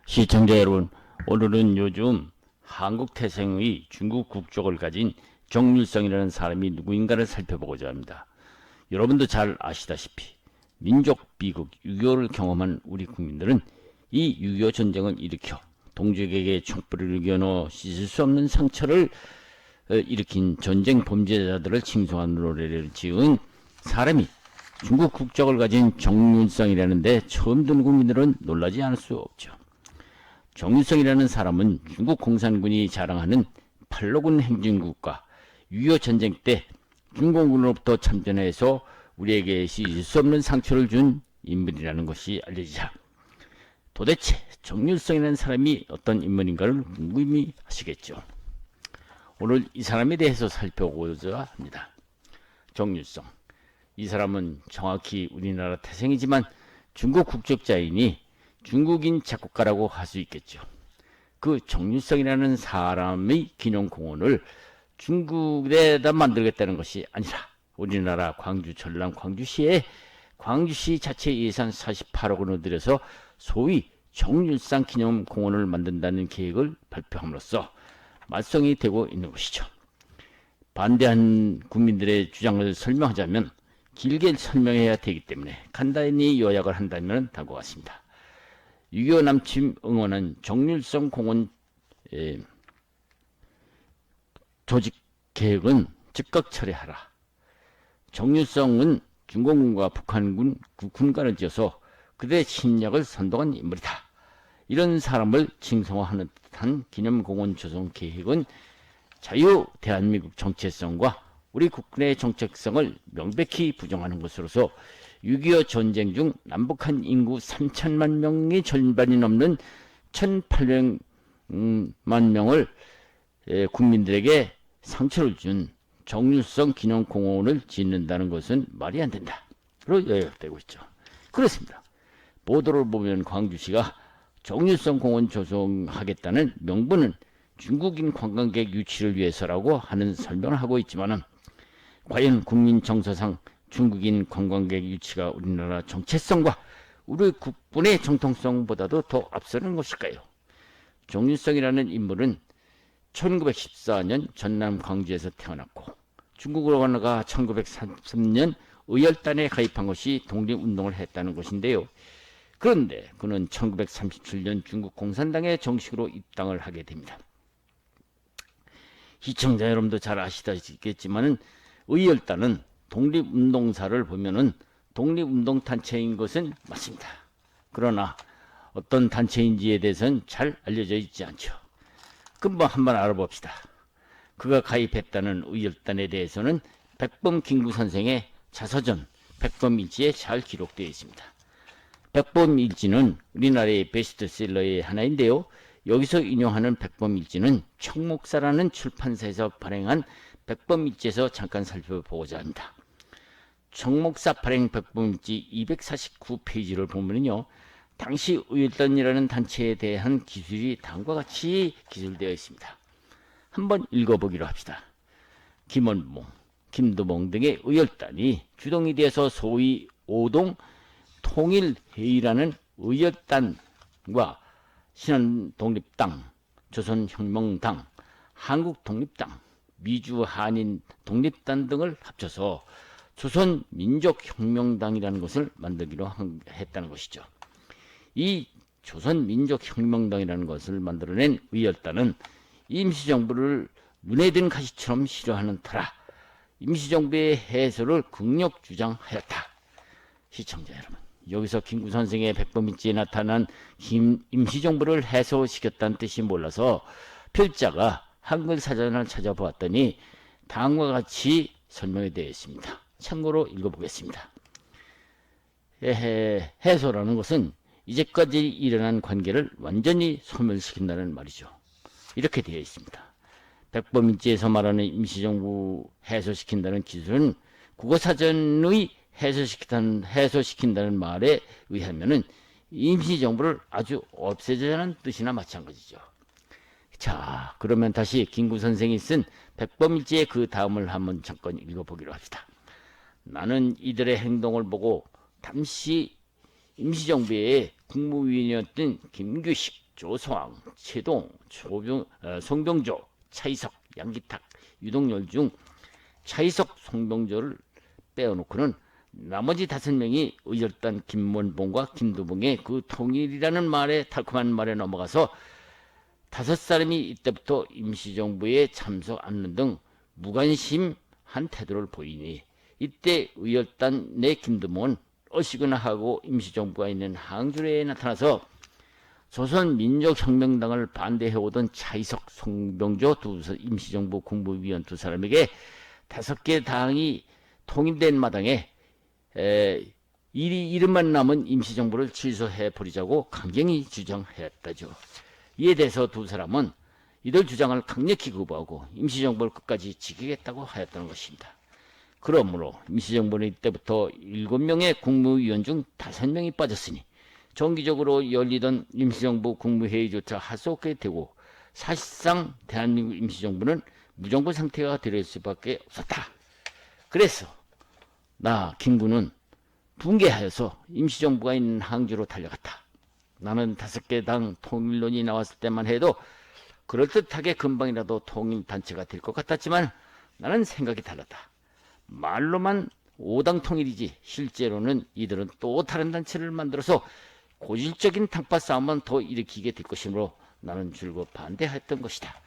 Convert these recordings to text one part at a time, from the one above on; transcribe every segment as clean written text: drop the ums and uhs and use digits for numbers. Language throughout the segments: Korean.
시청자 여러분, 오늘은 요즘 한국 태생의 중국 국적을 가진 정률성이라는 사람이 누구인가를 살펴보고자 합니다. 여러분도 잘 아시다시피 민족 비극 6.25를 경험한 우리 국민들은 이 6.25 전쟁을 일으켜 동족에게 촛불을 겨누어 씻을 수 없는 상처를 일으킨 전쟁 범죄자들을 칭송하는 노래를 지은 사람이 중국 국적을 가진 정률성이라는데 처음 듣는 국민들은 놀라지 않을 수 없죠. 정률성이라는 사람은 중국 공산군이 자랑하는 팔로군 행진국과 6.25 전쟁 때 중공군으로부터 참전해서 우리에게 씻을 수 없는 상처를 준 인물이라는 것이 알려지자 도대체 정률성이라는 사람이 어떤 인물인가를 궁금히 하시겠죠. 오늘 이 사람에 대해서 살펴보고자 합니다. 정률성. 이 사람은 정확히 우리나라 태생이지만 중국 국적자이니 중국인 작곡가라고 할 수 있겠죠. 그 정률성이라는 사람의 기념공원을 중국에다 만들겠다는 것이 아니라 우리나라 광주 전남 광주시에 광주시 자체 예산 48억 원을 들여서 소위 정률상 기념공원을 만든다는 계획을 발표함으로써 말썽이 되고 있는 것이죠. 반대한 국민들의 주장을 설명하자면 길게 설명해야 되기 때문에 간단히 요약을 한다면 다음과 같습니다. 6.25 남침 응원한 정률성 공원 조직 계획은 즉각 철회하라. 정률성은 중공군과 북한군 군간을 지어서 그들의 침략을 선동한 인물이다. 이런 사람을 칭송하는 듯한 기념공원 조성 계획은 자유 대한민국 정체성과 우리 국군의 정체성을 명백히 부정하는 것으로서 6.25 전쟁 중 남북한 인구 3천만 명의 절반이 넘는 1,800만 명을 국민들에게 상처를 준 정률성 기념공원을 짓는다는 것은 말이 안 된다. 로 요약되고 있죠. 그렇습니다. 보도를 보면 광주시가 정률성 공원 조성하겠다는 명분은 중국인 관광객 유치를 위해서라고 하는 설명을 하고 있지만 과연 국민 정서상 중국인 관광객 유치가 우리나라 정체성과 우리 국군의 정통성보다도 더 앞서는 것일까요? 정률성이라는 인물은 1914년 전남 광주에서 태어났고 중국으로 건너가 1933년 의열단에 가입한 것이 독립운동을 했다는 것인데요. 그런데 그는 1937년 중국 공산당에 정식으로 입당을 하게 됩니다. 시청자 여러분도 잘 아시다시겠지만은 의열단은 독립운동사를 보면은 독립운동 단체인 것은 맞습니다. 그러나 어떤 단체인지에 대해서는 잘 알려져 있지 않죠. 그럼 한번 알아봅시다. 그가 가입했다는 의열단에 대해서는 백범 김구 선생의 자서전 백범일지에 잘 기록되어 있습니다. 백범일지는 우리나라의 베스트셀러의 하나인데요. 여기서 인용하는 백범일지는 청목사라는 출판사에서 발행한 백범일지에서 잠깐 살펴보고자 합니다. 청목사 발행 백범일지 249페이지를 보면요. 당시 의열단이라는 단체에 대한 기술이 다음과 같이 기술되어 있습니다. 한번 읽어보기로 합시다. 김원봉, 김두봉 등의 의열단이 주동이 되어서 소위 오동 통일회의라는 의열단과 신한독립당, 조선혁명당, 한국독립당, 미주한인 독립단 등을 합쳐서 조선민족혁명당이라는 것을 만들기로 했다는 것이죠. 이 조선민족혁명당이라는 것을 만들어낸 의열단은 임시정부를 눈에 든 가시처럼 싫어하는 터라 임시정부의 해소를 극력 주장하였다. 시청자 여러분, 여기서 김구 선생의 백범일지에 나타난 임시정부를 해소시켰다는 뜻이 몰라서 필자가 한글 사전을 찾아보았더니 다음과 같이 설명이 되어 있습니다. 참고로 읽어보겠습니다. 해소라는 것은 이제까지 일어난 관계를 완전히 소멸시킨다는 말이죠. 이렇게 되어 있습니다. 백범일지에서 말하는 임시정부 해소시킨다는 기술은 국어사전의 해소시킨다는 말에 의하면은 임시정부를 아주 없애자는 뜻이나 마찬가지죠. 자, 그러면 다시 김구 선생이 쓴 백범일지의 그 다음을 한번 잠깐 읽어보기로 합시다. 나는 이들의 행동을 보고 당시 임시정부의 국무위원이었던 김규식, 조성왕, 최동, 송병조, 차이석, 양기탁, 유동열 중 차이석, 송병조를 빼어놓고는 나머지 5명이 의열단 김원봉과 김두봉의 그 통일이라는 말에 달콤한 말에 넘어가서 5사람이 이때부터 임시정부에 참석 않는 등 무관심한 태도를 보이니 이때 의열단 내 김두봉은 어시거나 하고 임시정부가 있는 항주에 나타나서 조선민족혁명당을 반대해오던 차이석, 송병조 임시정부 국무위원 2사람에게 5개 당이 통일된 마당에 이름만 남은 임시정부를 취소해버리자고 강경히 주장했다죠. 이에 대해서 2사람은 이들 주장을 강력히 거부하고 임시정부를 끝까지 지키겠다고 하였다는 것입니다. 그러므로 임시정부는 이때부터 7명의 국무위원 중 5명이 빠졌으니 정기적으로 열리던 임시정부 국무회의조차 할 수 없게 되고 사실상 대한민국 임시정부는 무정부 상태가 될 수밖에 없었다. 그래서 나 김구는 붕괴하여서 임시정부가 있는 항주로 달려갔다. 나는 5개 당 통일론이 나왔을 때만 해도 그럴듯하게 금방이라도 통일단체가 될 것 같았지만 나는 생각이 달랐다. 말로만 5당 통일이지 실제로는 이들은 또 다른 단체를 만들어서 고질적인 당파 싸움만 더 일으키게 될 것이므로 나는 줄곧 반대했던 것이다.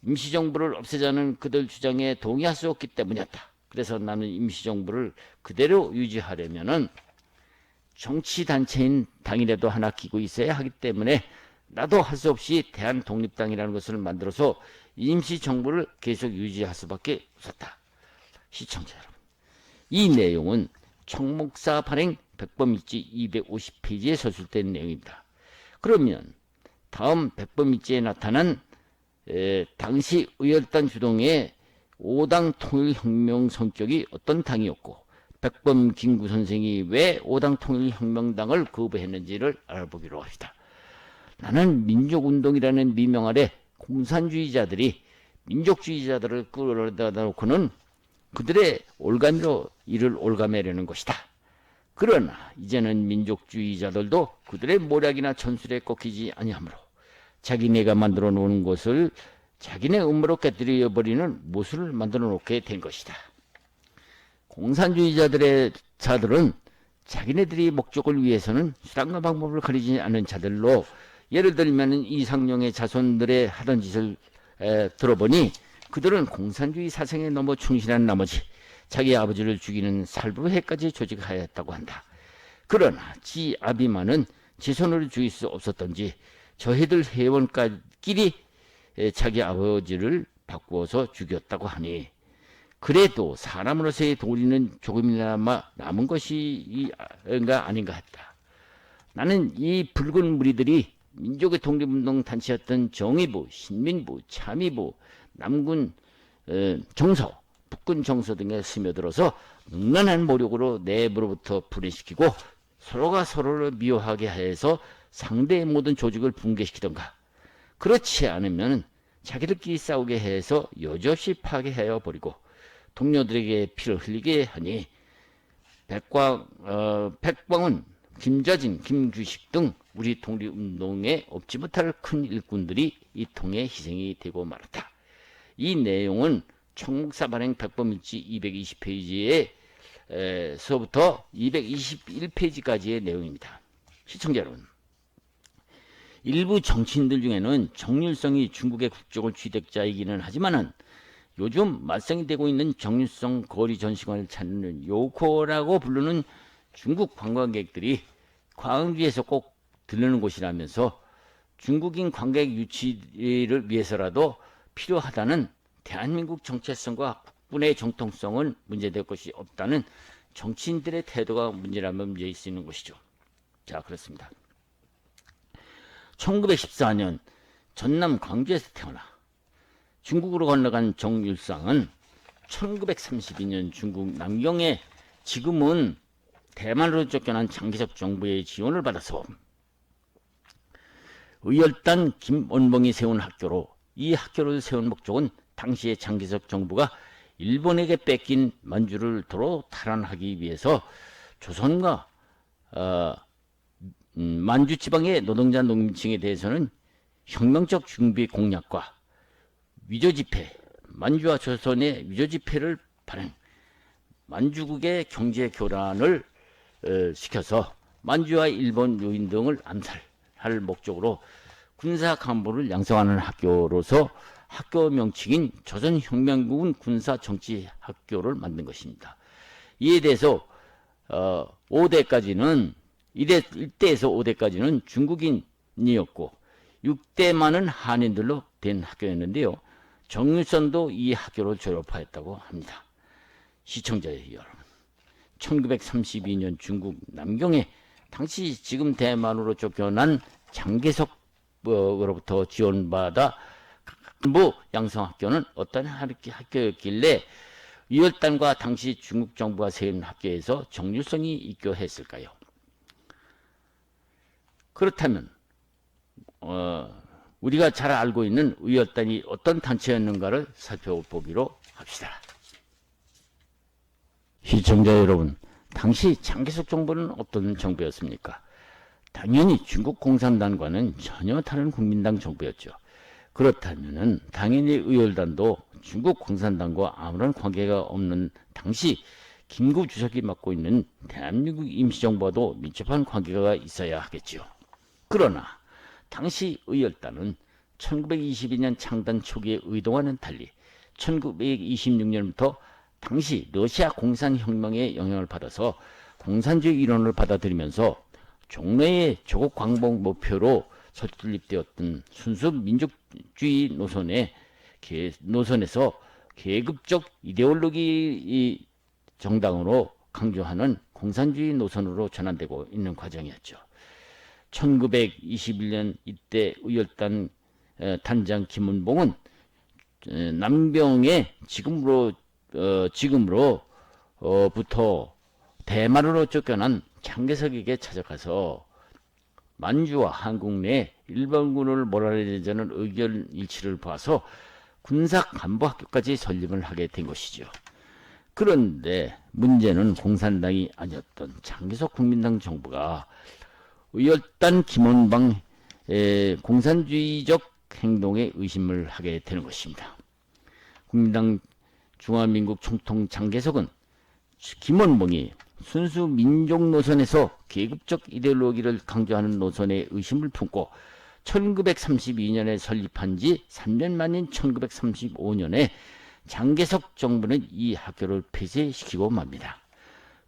임시정부를 없애자는 그들 주장에 동의할 수 없기 때문이었다. 그래서 나는 임시정부를 그대로 유지하려면은 정치단체인 당이라도 하나 끼고 있어야 하기 때문에 나도 할 수 없이 대한독립당이라는 것을 만들어서 임시정부를 계속 유지할 수밖에 없었다. 시청자 여러분, 이 내용은 청목사 발행 백범일지 250페이지에 서술된 내용입니다. 그러면 다음 백범일지에 나타난 당시 의열단 주동의 5당 통일혁명 성격이 어떤 당이었고 백범 김구 선생이 왜 5당 통일혁명당을 거부했는지를 알아보기로 합시다. 나는 민족운동이라는 미명 아래 공산주의자들이 민족주의자들을 끌어다 놓고는 그들의 올가미로 이를 올가매려는 것이다. 그러나 이제는 민족주의자들도 그들의 모략이나 전술에 꺾이지 아니하므로 자기네가 만들어 놓은 것을 자기네 음모로 깨뜨려 버리는 모술을 만들어 놓게 된 것이다. 공산주의자들의 자들은 자기네들이 목적을 위해서는 수단과 방법을 가리지 않은 자들로, 예를 들면 이상용의 자손들의 하던 짓을 들어보니 그들은 공산주의 사상에 너무 충실한 나머지 자기 아버지를 죽이는 살부회까지 조직하였다고 한다. 그러나 지 아비만은 제 손으로 죽일 수 없었던지 저희들 회원끼리 자기 아버지를 바꾸어서 죽였다고 하니 그래도 사람으로서의 도리는 조금이나마 남은 것이가 아닌가 했다. 나는 이 붉은 무리들이 민족의 독립운동 단체였던 정의부, 신민부, 참의부, 남군 정서, 북군 정서 등에 스며들어서 능란한 모욕으로 내부로부터 분해시키고 서로가 서로를 미워하게 해서 상대의 모든 조직을 붕괴시키던가, 그렇지 않으면 자기들끼리 싸우게 해서 여지없이 파괴하여 버리고 동료들에게 피를 흘리게 하니 백광은, 김자진, 김규식 등 우리 독립운동에 없지 못할 큰 일꾼들이 이 통에 희생이 되고 말았다. 이 내용은 청목사 발행 백범일지 220페이지에서부터 221페이지까지의 내용입니다. 시청자 여러분, 일부 정치인들 중에는 정률성이 중국의 국적을 취득자이기는 하지만은 요즘 말썽이 되고 있는 정률성 거리 전시관을 찾는 요코라고 부르는 중국 관광객들이 광주에서 꼭 들르는 곳이라면서 중국인 관객 유치를 위해서라도 필요하다는 대한민국 정체성과 국군의 정통성은 문제될 것이 없다는 정치인들의 태도가 문제라면 문제일 수 있는 것이죠. 자, 그렇습니다. 1914년 전남 광주에서 태어나 중국으로 건너간 정률상은 1932년 중국 남경에 지금은 대만으로 쫓겨난 장기적 정부의 지원을 받아서 의열단 김원봉이 세운 학교로, 이 학교를 세운 목적은 당시의 장기적 정부가 일본에게 뺏긴 만주를 도로 탈환하기 위해서 조선과 만주 지방의 노동자 농민층에 대해서는 혁명적 준비 공약과 위조 지폐, 만주와 조선의 위조 지폐를 발행, 만주국의 경제 교란을 시켜서 만주와 일본 요인 등을 암살할 목적으로 군사 간부를 양성하는 학교로서 학교 명칭인 조선혁명군 군사정치학교를 만든 것입니다. 이에 대해서 5대까지는 1대에서 5대까지는 중국인이었고 6대만은 한인들로 된 학교였는데요. 정일선도 이 학교를 졸업하였다고 합니다. 시청자 여러분, 1932년 중국 남경에 당시 지금 대만으로 쫓겨난 장개석으로부터 지원받아 간부 양성학교는 어떤 학교였길래 위열단과 당시 중국 정부가 세운 학교에서 정률성이 입교했을까요? 그렇다면 우리가 잘 알고 있는 위열단이 어떤 단체였는가를 살펴보기로 합시다. 시청자 여러분, 당시 장개석 정부는 어떤 정부였습니까? 당연히 중국 공산당과는 전혀 다른 국민당 정부였죠. 그렇다면 당연히 의열단도 중국 공산당과 아무런 관계가 없는 당시 김구 주석이 맡고 있는 대한민국 임시정부와도 밀접한 관계가 있어야 하겠죠. 그러나 당시 의열단은 1922년 창단 초기의 의도와는 달리 1926년부터 당시 러시아 공산혁명의 영향을 받아서 공산주의 이론을 받아들이면서 종래의 조국 광복 목표로 설립되었던 순수 민족주의 노선에서 계급적 이데올로기 정당으로 강조하는 공산주의 노선으로 전환되고 있는 과정이었죠. 1921년 이때 의열단 단장 김은봉은 남병에 지금으로부터 대만으로 쫓겨난 장개석에게 찾아가서 만주와 한국 내 일본군을 몰아내자는 의견 일치를 봐서 군사간부학교까지 설립을 하게 된 것이죠. 그런데 문제는 공산당이 아니었던 장개석 국민당 정부가 의열단 김원방의 공산주의적 행동에 의심을 하게 되는 것입니다. 국민당 중화민국 총통 장개석은 김원봉이 순수 민족 노선에서 계급적 이데올로기를 강조하는 노선에 의심을 품고 1932년에 설립한 지 3년 만인 1935년에 장개석 정부는 이 학교를 폐쇄시키고 맙니다.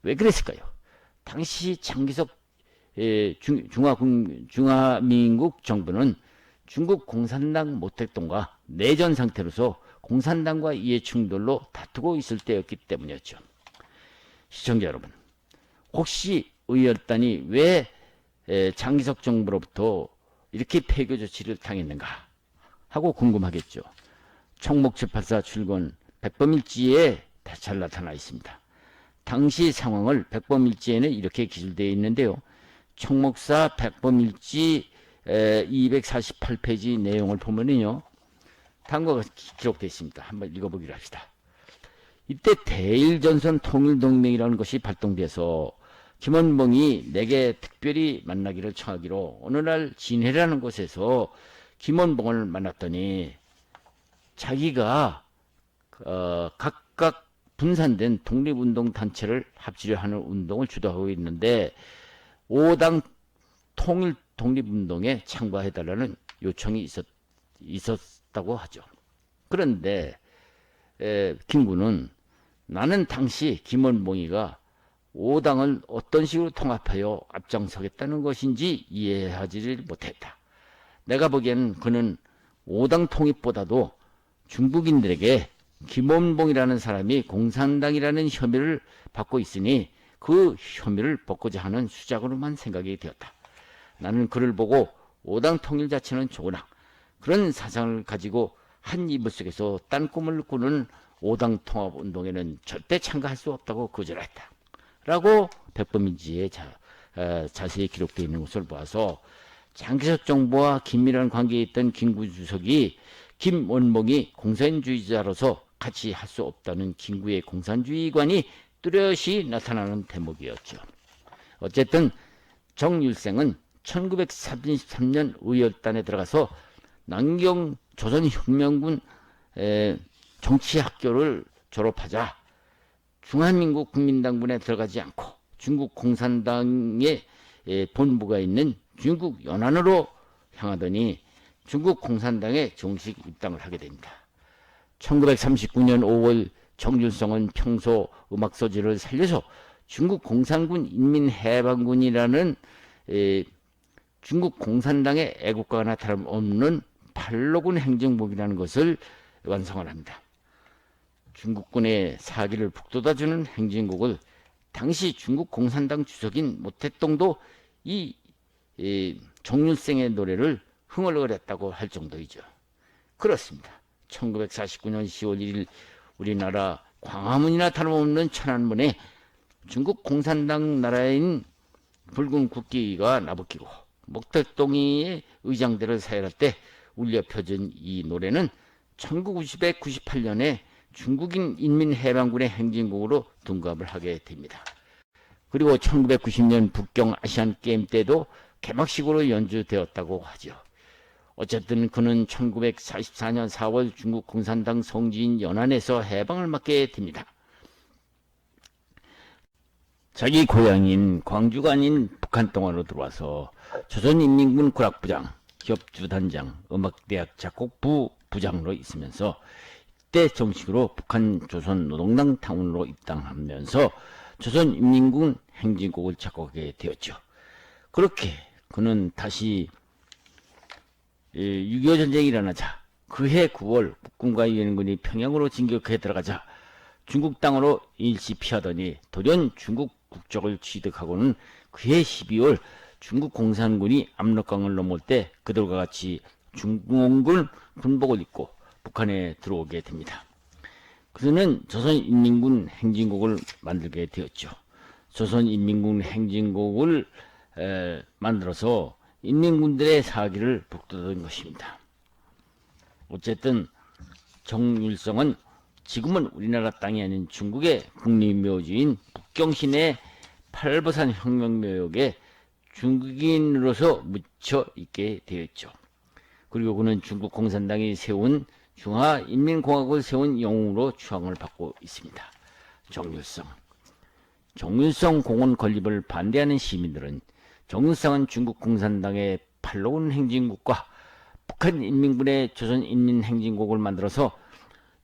왜 그랬을까요? 당시 장개석 중화민국 정부는 중국 공산당 모택동과 내전 상태로서 공산당과 이해 충돌로 다투고 있을 때였기 때문이었죠. 시청자 여러분, 혹시 의열단이 왜 장개석 정부로부터 이렇게 폐교 조치를 당했는가 하고 궁금하겠죠. 총목재판사 출건 백범일지에 잘 나타나 있습니다. 당시 상황을 백범일지에는 이렇게 기술되어 있는데요. 총목사 백범일지 248페이지 내용을 보면요, 다음과 같이 기록되어 있습니다. 한번 읽어보기로 합시다. 이때 대일전선 통일동맹이라는 것이 발동돼서 김원봉이 내게 특별히 만나기를 청하기로 어느 날 진해라는 곳에서 김원봉을 만났더니 자기가 각각 분산된 독립운동 단체를 합치려 하는 운동을 주도하고 있는데 5당 통일 독립운동에 참가해달라는 요청이 있었다고 하죠. 그런데 김구는 나는 당시 김원봉이가 5당을 어떤 식으로 통합하여 앞장서겠다는 것인지 이해하지를 못했다. 내가 보기에는 그는 5당 통합보다도 중국인들에게 김원봉이라는 사람이 공산당이라는 혐의를 받고 있으니 그 혐의를 벗고자 하는 수작으로만 생각이 되었다. 나는 그를 보고 5당 통일 자체는 좋으나 그런 사상을 가지고 한 이불 속에서 딴 꿈을 꾸는 5당 통합운동에는 절대 참가할 수 없다고 거절했다. 라고 백범일지에 자세히 기록되어 있는 것을 보아서 장개석 정부와 긴밀한 관계에 있던 김구 주석이 김원봉이 공산주의자로서 같이 할 수 없다는 김구의 공산주의관이 뚜렷이 나타나는 대목이었죠. 어쨌든 정일생은 1933년 의열단에 들어가서 남경 조선혁명군 정치학교를 졸업하자 중화민국 국민당군에 들어가지 않고 중국 공산당의 본부가 있는 중국 연안으로 향하더니 중국 공산당에 정식 입당을 하게 됩니다. 1939년 5월 정률성은 평소 음악 소질을 살려서 중국 공산군 인민해방군이라는 중국 공산당의 애국가나 다름없는 팔로군 행정복이라는 것을 완성을 합니다. 중국군의 사기를 북돋아주는 행진곡을 당시 중국 공산당 주석인 모택동도 이 정률생의 노래를 흥얼거렸다고 할 정도이죠. 그렇습니다. 1949년 10월 1일 우리나라 광화문이나 다름없는 천안문에 중국 공산당 나라인 붉은 국기가 나부끼고 모택동이의 의장대를 사열할 때 울려 펴진 이 노래는 1998년에 중국인 인민해방군의 행진곡으로 둔갑을 하게 됩니다. 그리고 1990년 북경 아시안게임 때도 개막식으로 연주되었다고 하죠. 어쨌든 그는 1944년 4월 중국 공산당 성지인 연안에서 해방을 맞게 됩니다. 자기 고향인 광주가 아닌 북한 동안으로 들어와서 조선인민군 군악부장, 기업주단장, 음악대학 작곡부 부장으로 있으면서 이때 정식으로 북한 조선노동당 당원으로 입당하면서 조선인민군 행진곡을 작곡하게 되었죠. 그렇게 그는 다시 6.25 전쟁이 일어나자 그해 9월 국군과 유엔군이 평양으로 진격해 들어가자 중국 땅으로 일시 피하더니 돌연 중국 국적을 취득하고는 그해 12월 중국 공산군이 압록강을 넘을 때 그들과 같이 중공군 군복을 입고 북한에 들어오게 됩니다. 그는 조선인민군 행진곡을 만들게 되었죠. 조선인민군 행진곡을 만들어서 인민군들의 사기를 북돋은 것입니다. 어쨌든 정률성은 지금은 우리나라 땅이 아닌 중국의 국립묘지인 북경시내 팔보산 혁명묘역에 중국인으로서 묻혀 있게 되었죠. 그리고 그는 중국 공산당이 세운 중화인민공화국을 세운 영웅으로 추앙을 받고 있습니다. 정률성 공원 건립을 반대하는 시민들은 정률성은 중국 공산당의 팔로군 행진곡과 북한 인민군의 조선인민행진곡을 만들어서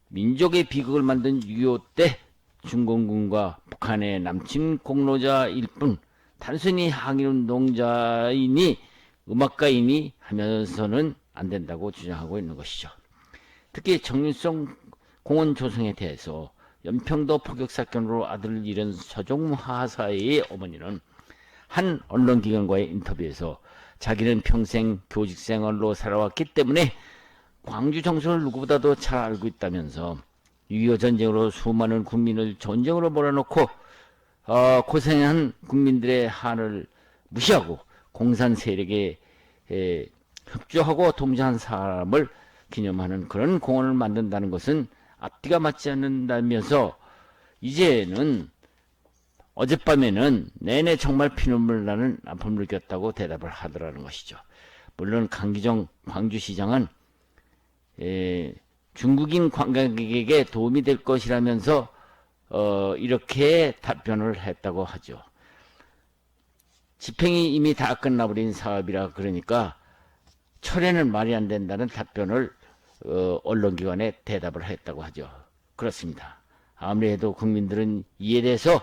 민족의 비극을 만든 6.25 때 중공군과 북한의 남친 공로자일 뿐 단순히 항일운동자이니 음악가이니 하면서는 안 된다고 주장하고 있는 것이죠. 특히 정률성 공원 조성에 대해서 연평도 포격 사건으로 아들을 잃은 서종무 하사의 어머니는 한 언론기관과의 인터뷰에서 자기는 평생 교직생활로 살아왔기 때문에 광주 정서를 누구보다도 잘 알고 있다면서 6.25 전쟁으로 수많은 국민을 전쟁으로 몰아넣고 고생한 국민들의 한을 무시하고 공산 세력에 협조하고 통제한 사람을 기념하는 그런 공원을 만든다는 것은 앞뒤가 맞지 않는다면서 이제는 어젯밤에는 내내 정말 피눈물 나는 아픔을 느꼈다고 대답을 하더라는 것이죠. 물론 강기정 광주시장은 중국인 관광객에게 도움이 될 것이라면서 이렇게 답변을 했다고 하죠. 집행이 이미 다 끝나버린 사업이라 그러니까 철회는 말이 안 된다는 답변을 언론기관에 대답을 했다고 하죠. 그렇습니다. 아무래도 국민들은 이에 대해서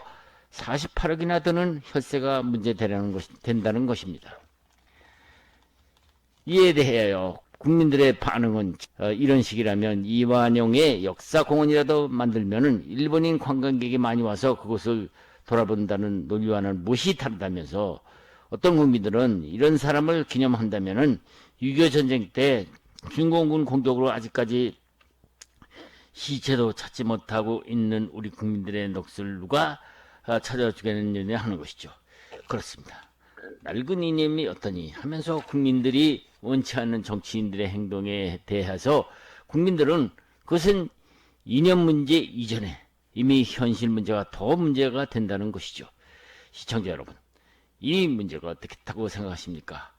48억이나 드는 혈세가 된다는 것입니다. 이에 대하여 국민들의 반응은 이런 식이라면 이완용의 역사공원이라도 만들면은 일본인 관광객이 많이 와서 그곳을 돌아본다는 논리와는 무엇이 다르다면서 어떤 국민들은 이런 사람을 기념한다면은 6.25 전쟁 때 중공군 공격으로 아직까지 시체도 찾지 못하고 있는 우리 국민들의 넋을 누가 찾아주겠느냐 하는 것이죠. 그렇습니다. 낡은 이념이 어떠니 하면서 국민들이 원치 않는 정치인들의 행동에 대해서 국민들은 그것은 이념 문제 이전에 이미 현실 문제가 더 문제가 된다는 것이죠. 시청자 여러분, 이 문제가 어떻게 다고 생각하십니까?